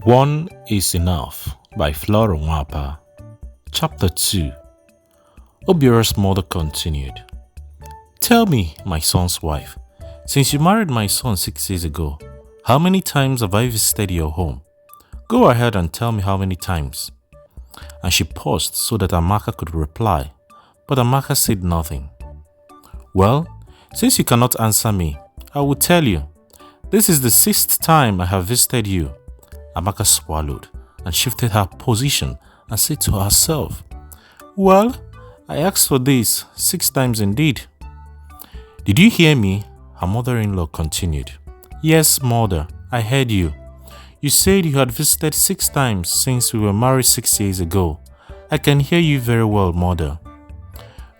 One is Enough by Flora Nwapa. Chapter 2. Obiora's mother continued. Tell me, my son's wife, since you married my son 6 years ago, how many times have I visited your home? Go ahead and tell me how many times. And she paused so that Amaka could reply, but Amaka said nothing. Well, since you cannot answer me, I will tell you. This is the 6th time I have visited you. Amaka swallowed and shifted her position and said to herself, Well, I asked for this 6 times indeed. Did you hear me? Her mother-in-law continued. Yes, mother, I heard you. You said you had visited 6 times since we were married 6 years ago. I can hear you very well, mother.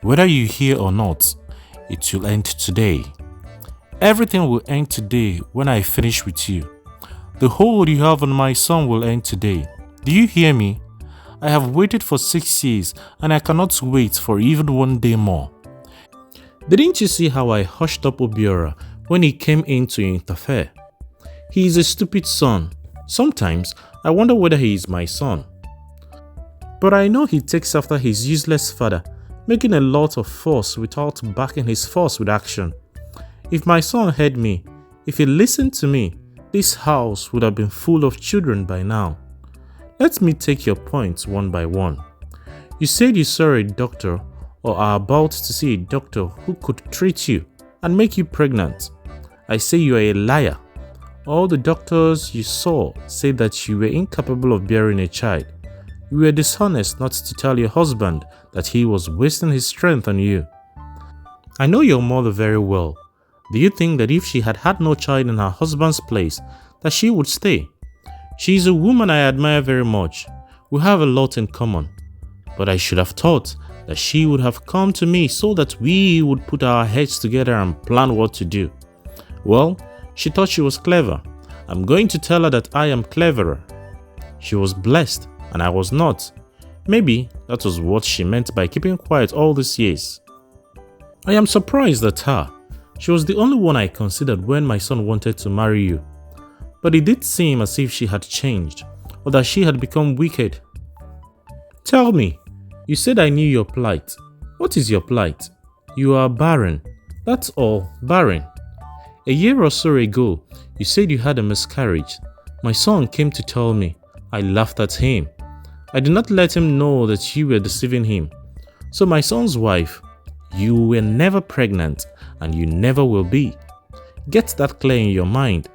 Whether you hear or not, it will end today. Everything will end today when I finish with you. The hold you have on my son will end today. Do you hear me? I have waited for 6 years and I cannot wait for even 1 day more. Didn't you see how I hushed up Obiora when he came in to interfere? He is a stupid son. Sometimes I wonder whether he is my son. But I know he takes after his useless father, making a lot of fuss without backing his fuss with action. If my son heard me, if he listened to me, this house would have been full of children by now. Let me take your points one by one. You said you saw a doctor or are about to see a doctor who could treat you and make you pregnant. I say you are a liar. All the doctors you saw said that you were incapable of bearing a child. You were dishonest not to tell your husband that he was wasting his strength on you. I know your mother very well. Do you think that if she had had no child in her husband's place, that she would stay? She is a woman I admire very much. We have a lot in common. But I should have thought that she would have come to me so that we would put our heads together and plan what to do. Well, she thought she was clever. I'm going to tell her that I am cleverer. She was blessed and I was not. Maybe that was what she meant by keeping quiet all these years. I am surprised at her. She was the only one I considered when my son wanted to marry you. But it did seem as if she had changed, or that she had become wicked. Tell me, you said I knew your plight. What is your plight? You are barren. That's all, barren. A year or so ago, you said you had a miscarriage. My son came to tell me. I laughed at him. I did not let him know that you were deceiving him. So my son's wife, you were never pregnant and you never will be. Get that clear in your mind.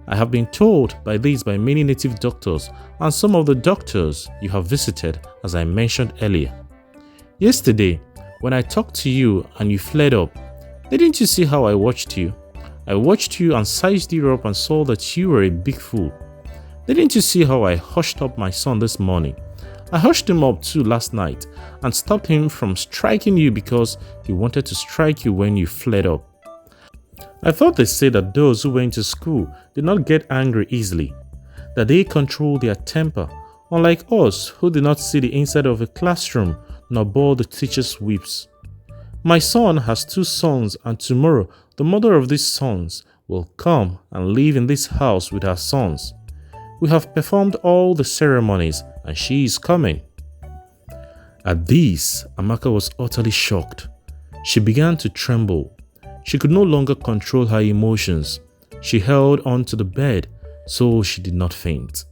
I have been told by many native doctors and some of the doctors you have visited, as I mentioned earlier. Yesterday, when I talked to you and you flared up, didn't you see how I watched you? I watched you and sized you up and saw that you were a big fool. Didn't you see how I hushed up my son this morning? I hushed him up too last night and stopped him from striking you because he wanted to strike you when you flared up. I thought they said that those who went to school did not get angry easily, that they control their temper, unlike us who did not see the inside of a classroom nor bore the teacher's whips. My son has 2 sons and tomorrow the mother of these sons will come and live in this house with her sons. We have performed all the ceremonies and she is coming. At this, Amaka was utterly shocked. She began to tremble. She could no longer control her emotions. She held on to the bed so she did not faint.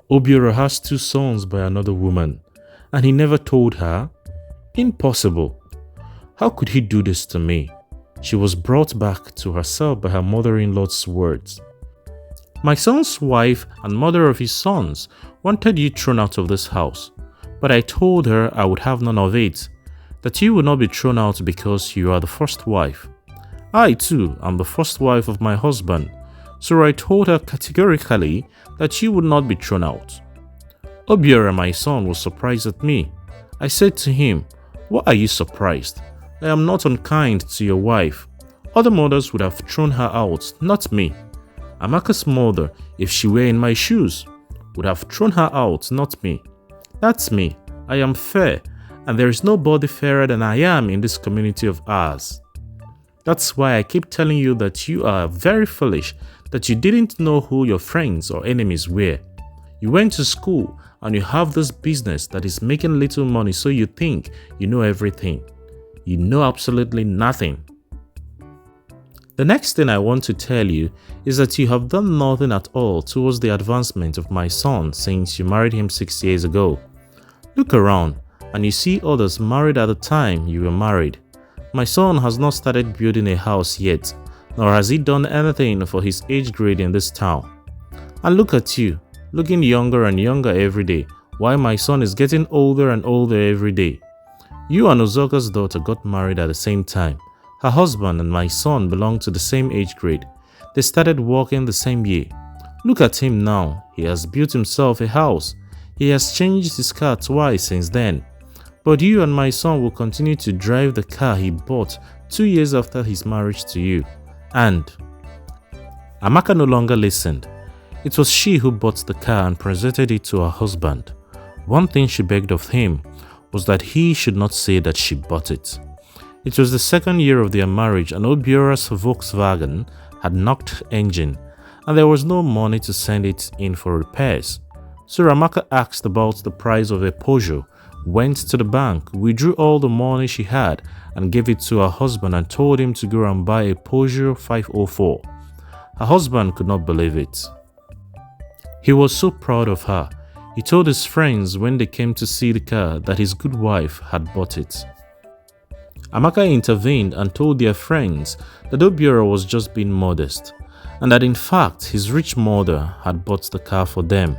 Obiora has 2 sons by another woman, and he never told her? Impossible. How could he do this to me? She was brought back to herself by her mother-in-law's words. My son's wife and mother of his sons wanted you thrown out of this house, but I told her I would have none of it, that you would not be thrown out because you are the first wife. I too am the first wife of my husband, so I told her categorically that you would not be thrown out. Obiora, my son, was surprised at me. I said to him, Why are you surprised? I am not unkind to your wife. Other mothers would have thrown her out, not me. Amaka's mother, if she were in my shoes, would have thrown her out, not me. That's me. I am fair, and there is nobody fairer than I am in this community of ours. That's why I keep telling you that you are very foolish, that you didn't know who your friends or enemies were. You went to school and you have this business that is making little money, so you think you know everything. You know absolutely nothing. The next thing I want to tell you is that you have done nothing at all towards the advancement of my son since you married him 6 years ago. Look around and you see others married at the time you were married. My son has not started building a house yet, nor has he done anything for his age grade in this town. And look at you, looking younger and younger every day, while my son is getting older and older every day. You and Uzoka's daughter got married at the same time. Her husband and my son belong to the same age grade. They started working the same year. Look at him now. He has built himself a house. He has changed his car twice since then. But you and my son will continue to drive the car he bought 2 years after his marriage to you. And Amaka no longer listened. It was she who bought the car and presented it to her husband. One thing she begged of him was that he should not say that she bought it. It was the second year of their marriage and Obiora's Volkswagen had knocked engine and there was no money to send it in for repairs. So Amaka asked about the price of a Peugeot, went to the bank, withdrew all the money she had and gave it to her husband and told him to go and buy a Peugeot 504. Her husband could not believe it. He was so proud of her. He told his friends when they came to see the car that his good wife had bought it. Amaka intervened and told their friends that Obiora was just being modest and that in fact his rich mother had bought the car for them.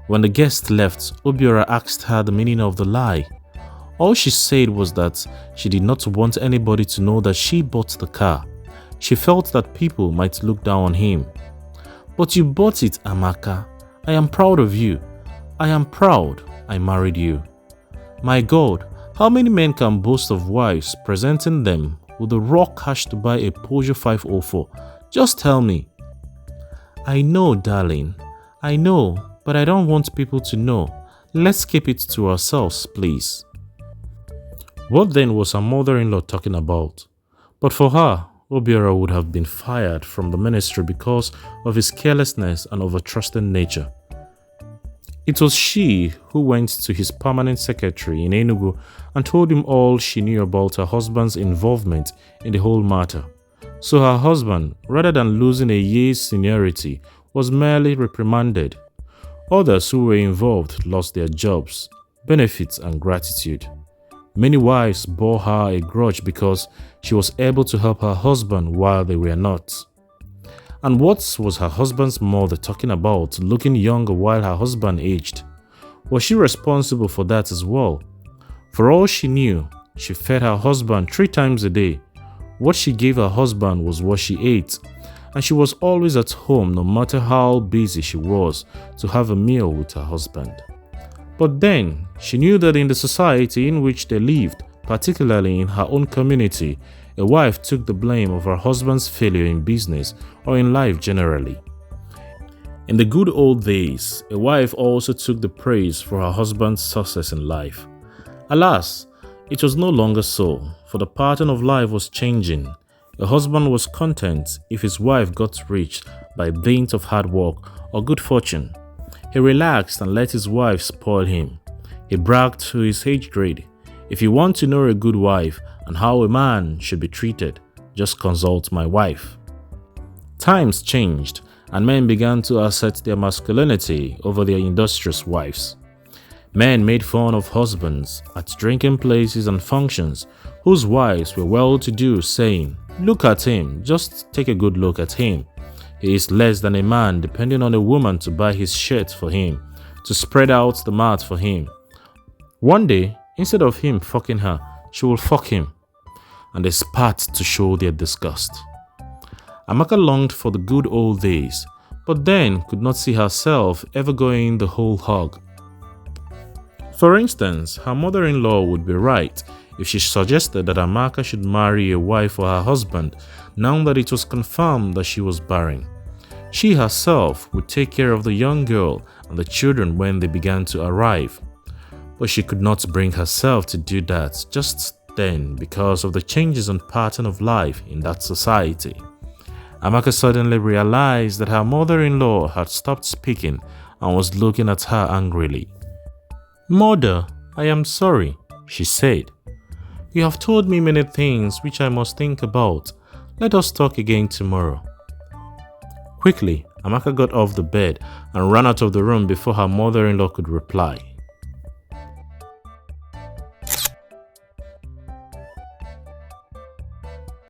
When the guest left, Obiora asked her the meaning of the lie. All she said was that she did not want anybody to know that she bought the car. She felt that people might look down on him. But you bought it, Amaka. I am proud of you. I am proud I married you. My God, how many men can boast of wives presenting them with the raw cash to buy a Peugeot 504? Just tell me. I know, darling. I know, but I don't want people to know. Let's keep it to ourselves, please. What then was her mother-in-law talking about? But for her, Obiora would have been fired from the ministry because of his carelessness and overtrusting nature. It was she who went to his permanent secretary in Enugu and told him all she knew about her husband's involvement in the whole matter. So her husband, rather than losing a year's seniority, was merely reprimanded. Others who were involved lost their jobs, benefits and gratitude. Many wives bore her a grudge because she was able to help her husband while they were not. And what was her husband's mother talking about, looking younger while her husband aged? Was she responsible for that as well? For all she knew, she fed her husband 3 times a day. What she gave her husband was what she ate, and she was always at home no matter how busy she was to have a meal with her husband. But then, she knew that in the society in which they lived, particularly in her own community, a wife took the blame of her husband's failure in business or in life generally. In the good old days, a wife also took the praise for her husband's success in life. Alas, it was no longer so, for the pattern of life was changing. A husband was content if his wife got rich by dint of hard work or good fortune. He relaxed and let his wife spoil him. He bragged to his age grade. If you want to know a good wife and how a man should be treated, just consult my wife. Times changed and men began to assert their masculinity over their industrious wives. Men made fun of husbands at drinking places and functions whose wives were well-to-do, saying, "Look at him, just take a good look at him. He is less than a man depending on a woman to buy his shirt for him, to spread out the mat for him. One day, instead of him fucking her, she will fuck him." And they spat to show their disgust. Amaka longed for the good old days, but then could not see herself ever going the whole hog. For instance, her mother-in-law would be right if she suggested that Amaka should marry a wife for her husband now that it was confirmed that she was barren. She herself would take care of the young girl and the children when they began to arrive. But she could not bring herself to do that just then because of the changes and pattern of life in that society. Amaka suddenly realized that her mother-in-law had stopped speaking and was looking at her angrily. "Mother, I am sorry," she said. "You have told me many things which I must think about. Let us talk again tomorrow." Quickly, Amaka got off the bed and ran out of the room before her mother-in-law could reply.